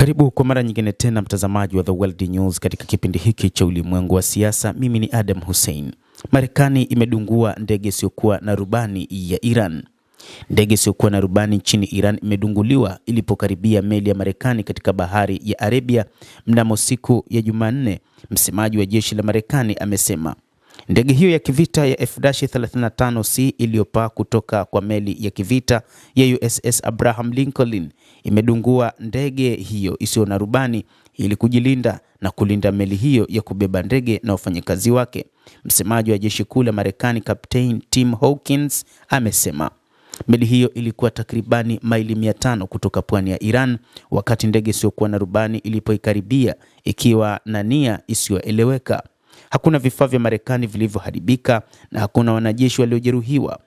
Karibu kwa mara nyingine tena mtazamaji wa The World News katika kipindi hiki cha ulimwengu wa siasa. Mimi ni Adam Hussein. Marekani imedungua ndege isiyokuwa na rubani ya Iran. Ndege isiyokuwa na rubani nchini Iran imedunguliwa ilipokaribia meli ya Marekani katika bahari ya Arabia mnamo siku ya Jumanne. Msemaji wa jeshi la Marekani amesema ndege hiyo ya kivita ya F-35C iliyopaa kutoka kwa meli ya kivita ya USS Abraham Lincoln imedungua ndege hiyo isiyo na rubani ili kujilinda na kulinda meli hiyo ya kubeba ndege na wafanyakazi wake. Msemaji wa jeshi kuu la Marekani Captain Tim Hawkins amesema meli hiyo ilikuwa takribani maili 500 kutoka pwani ya Iran wakati ndege isiyokuwa na rubani ilipoikaribia ikiwa na nia isiyoeleweka. Hakuna vifaa vya Marekani vilivyoharibika na hakuna wanajeshi waliojeruhiwa.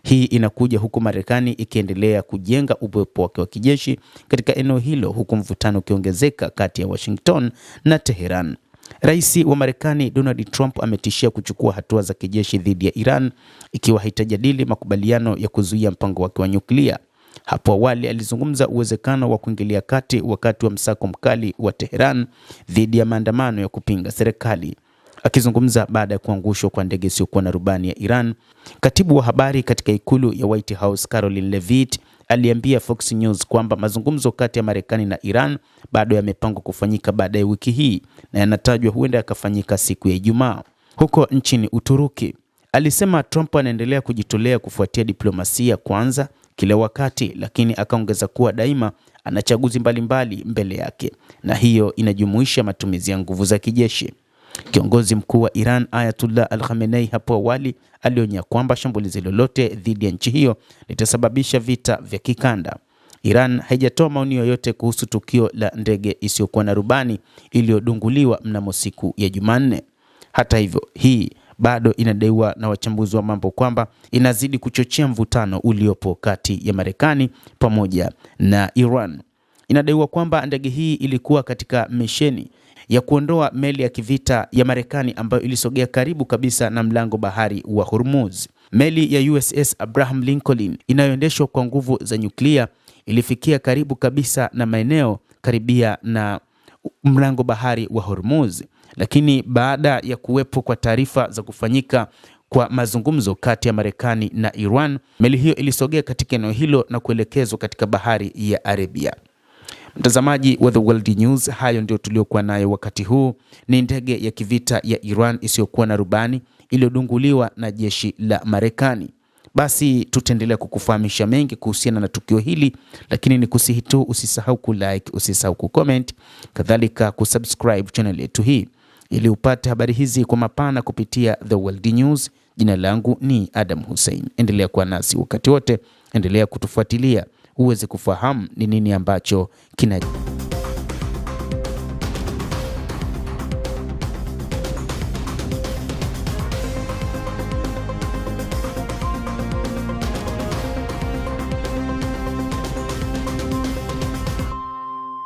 Hii inakuja huku Marekani ikiendelea kujenga uwepo wake wa kijeshi katika eneo hilo huku mvutano ukiongezeka kati ya Washington na Tehran. Rais wa Marekani Donald Trump ametishia kuchukua hatua za kijeshi dhidi ya Iran ikiwa haitajadili makubaliano ya kuzuia mpango wake wa nyuklia. Hapo awali alizungumza uwezekano wa kuingilia kati wakati wa msako mkali wa Tehran dhidi ya maandamano ya kupinga serikali. Akizungumza baada ya kuangushwa kwa ndege isiyokuwa na rubani ya Iran, katibu wa habari katika ikulu ya White House Caroline Leavitt aliambia Fox News kwamba mazungumzo kati ya Marekani na Iran bado yamepangwa kufanyika baadaye wiki hii na yanatajwa huenda yakafanyika siku ya Ijumaa huko nchini Uturuki. Alisema Trump anaendelea kujitolea kufuatia diplomasia kwanza kila wakati, lakini akaongeza kuwa daima ana chaguzi mbalimbali mbele yake na hiyo inajumuisha matumizi ya nguvu za kijeshi. Kiongozi mkuu wa Iran Ayatollah Al-Khamenei hapo awali alionya kwamba shambulizi lolote dhidi ya nchi hiyo litasababisha vita vya kikanda. Iran haijatoa maoni yoyote kuhusu tukio la ndege isiyokuwa na rubani iliyodunguliwa mnamo siku ya Jumanne. Hata hivyo, hii bado inadaiwa na wachambuzi wa mambo kwamba inazidi kuchochea mvutano uliopo kati ya Marekani pamoja na Iran. Inadaiwa kwamba ndege hii ilikuwa katika misheni ya kuondoa meli ya kivita ya Marekani ambayo ilisogea karibu kabisa na mlango bahari wa Hormuz. Meli ya USS Abraham Lincoln inayoendeshwa kwa nguvu za nyuklia ilifikia karibu kabisa na maeneo karibia na mlango bahari wa Hormuz, lakini baada ya kuwepo kwa taarifa za kufanyika kwa mazungumzo kati ya Marekani na Iran, meli hiyo ilisogea katika eneo hilo na kuelekezwa katika bahari ya Arabia. Mtazamaji wa The World News, hayo ndio tuliokuwa nayo wakati huu. Ni ndege ya kivita ya Iran isiyokuwa na rubani iliyodunguliwa na jeshi la Marekani. Basi tutaendelea kukufahamisha mengi kuhusiana na tukio hili, lakini ni kusihi tu usisahau kulike, usisahau kucomment, kadhalika kusubscribe channel yetu hii ili upate habari hizi kwa mapana kupitia The World News. Jina langu ni Adam Hussein. Endelea kuwa nasi wakati wote, endelea kutufuatilia uweze kufahamu ni nini ambacho kina